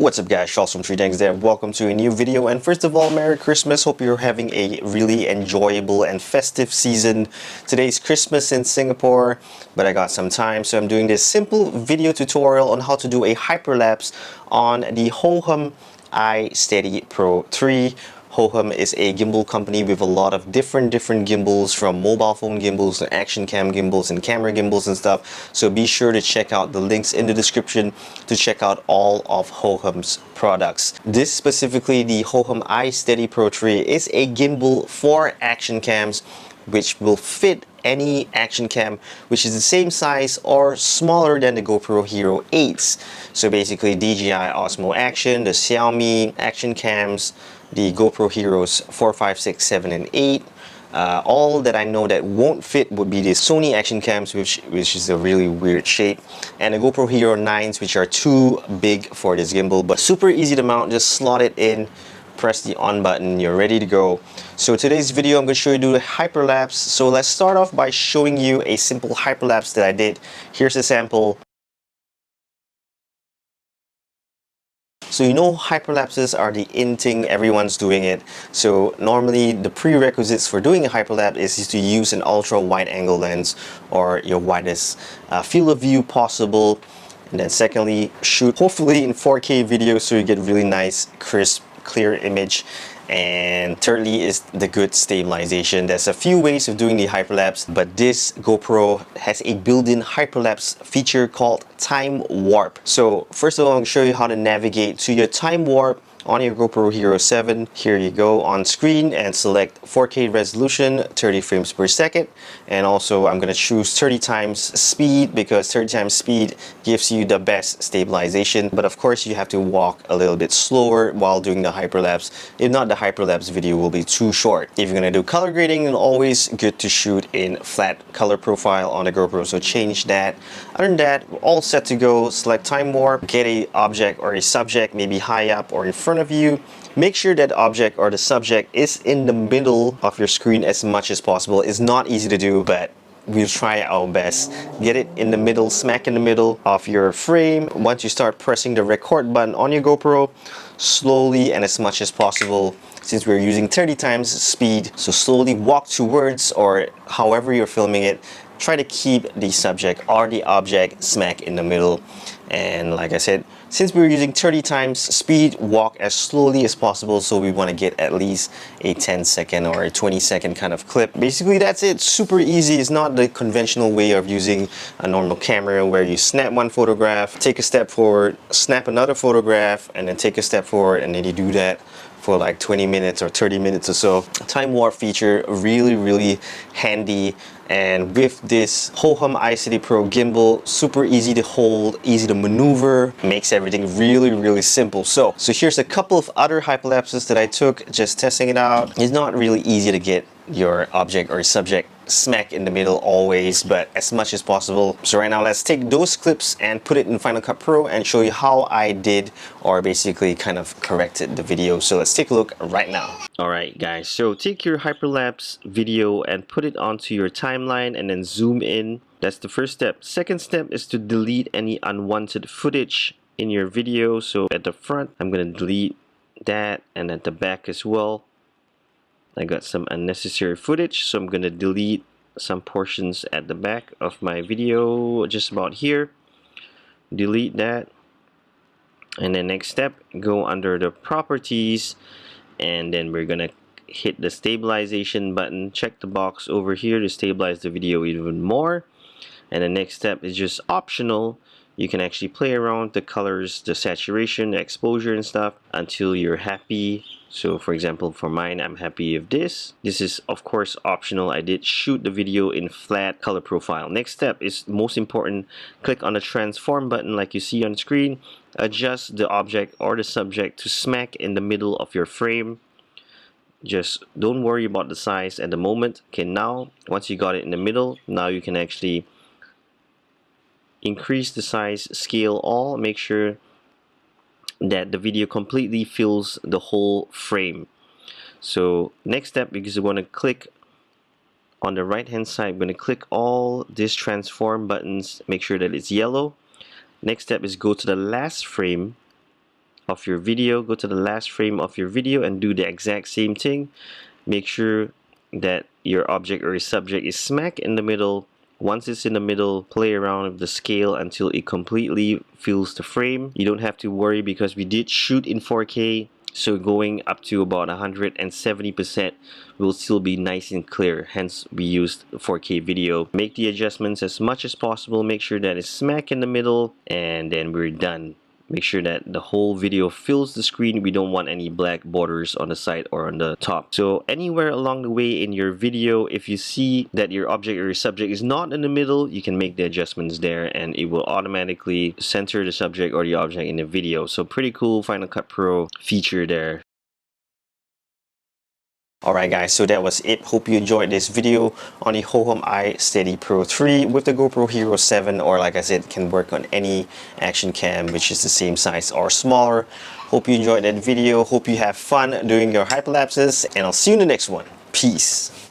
What's up guys, Charles from TreeTanksDev. Welcome to a new video, and first of all, Merry Christmas. Hope you're having a really enjoyable and festive season. Today's Christmas in Singapore, but I got some time, so I'm doing this simple video tutorial on how to do a hyperlapse on the Hohem iSteady Pro 3. Hohem is a gimbal company with a lot of different gimbals, from mobile phone gimbals to action cam gimbals and camera gimbals and stuff. So be sure to check out the links in the description to check out all of Hohem's products. This specifically, the Hohem iSteady Pro 3, is a gimbal for action cams which will fit any action cam which is the same size or smaller than the GoPro Hero 8s. So basically DJI Osmo Action, the Xiaomi action cams, the GoPro Heroes 4, 5, 6, 7, and 8. All that I know that won't fit would be the Sony action cams, which is a really weird shape, and the GoPro Hero 9s, which are too big for this gimbal, but super easy to mount. Just slot it in, press the on button, you're ready to go. So today's video, I'm going to show you do a hyperlapse. So let's start off by showing you a simple hyperlapse that I did. Here's a sample. So you know hyperlapses are the in thing, everyone's doing it. So normally the prerequisites for doing a hyperlapse is to use an ultra wide angle lens or your widest field of view possible. And then secondly, shoot hopefully in 4K video so you get really nice, crisp, clear image. And thirdly is the good stabilization. There's a few ways of doing the hyperlapse, but this GoPro has a built-in hyperlapse feature called time warp. So first of all, I'm going to show you how to navigate to your time warp on your GoPro Hero 7. Here you go on screen and select 4K resolution, 30 frames per second. And also I'm going to choose 30 times speed because 30 times speed gives you the best stabilization. But of course you have to walk a little bit slower while doing the hyperlapse. If not, the hyperlapse video will be too short. If you're going to do color grading, then always good to shoot in flat color profile on the GoPro. So change that. Other than that, we're all set to go. Select time warp, get a object or a subject maybe high up or in front of you. Make sure that object or the subject is in the middle of your screen as much as possible. It's not easy to do, but we'll try our best. Get it in the middle, smack in the middle of your frame. Once you start pressing the record button on your GoPro, slowly and as much as possible, since we're using 30 times speed, so slowly walk towards, or however you're filming it, try to keep the subject or the object smack in the middle. And like I said, since we're using 30 times speed, walk as slowly as possible. So we want to get at least a 10-second or a 20-second kind of clip. Basically, that's it. Super easy. It's not the conventional way of using a normal camera where you snap one photograph, take a step forward, snap another photograph, and then take a step forward, and then you do that for like 20 minutes or 30 minutes or so. Time warp feature, really handy. And with this Hohem iSteady Pro gimbal, super easy to hold, easy to maneuver, makes everything really simple. So here's a couple of other hyperlapses that I took just testing it out. It's not really easy to get your object or subject smack in the middle always, but as much as possible. So right now let's take those clips and put it in Final Cut Pro and show you how I did, or basically kind of corrected the video. So let's take a look right now. Alright guys, so take your hyperlapse video and put it onto your timeline and then zoom in. That's the first step. Second step is to delete any unwanted footage in your video. So at the front, I'm going to delete that, and at the back as well. I got some unnecessary footage, so I'm going to delete some portions at the back of my video, just about here. Delete that. And then next step, go under the properties, and then we're going to hit the stabilization button. Check the box over here to stabilize the video even more. And the next step is just optional. You can actually play around with the colors, the saturation, the exposure and stuff until you're happy. So for example, for mine, I'm happy with this. This is of course optional. I did shoot the video in flat color profile. Next step is most important. Click on the transform button like you see on screen. Adjust the object or the subject to smack in the middle of your frame. Just don't worry about the size at the moment. Okay, now once you got it in the middle, now you can actually increase the size, scale all, make sure that the video completely fills the whole frame. So next step, because you want to click on the right hand side, I'm going to click all these transform buttons, make sure that it's yellow. Next step is go to the last frame of your video, go to the last frame of your video and do the exact same thing. Make sure that your object or your subject is smack in the middle. Once it's in the middle, play around with the scale until it completely fills the frame. You don't have to worry because we did shoot in 4K, so going up to about 170% will still be nice and clear, hence we used 4K video. Make the adjustments as much as possible, make sure that it's smack in the middle, and then we're done. Make sure that the whole video fills the screen. We don't want any black borders on the side or on the top. So anywhere along the way in your video, if you see that your object or your subject is not in the middle, you can make the adjustments there and it will automatically center the subject or the object in the video. So pretty cool Final Cut Pro feature there. Alright guys, so that was it. Hope you enjoyed this video on the Hohem iSteady Pro 3 with the GoPro Hero 7, or like I said, can work on any action cam which is the same size or smaller. Hope you enjoyed that video. Hope you have fun doing your hyperlapses, and I'll see you in the next one. Peace.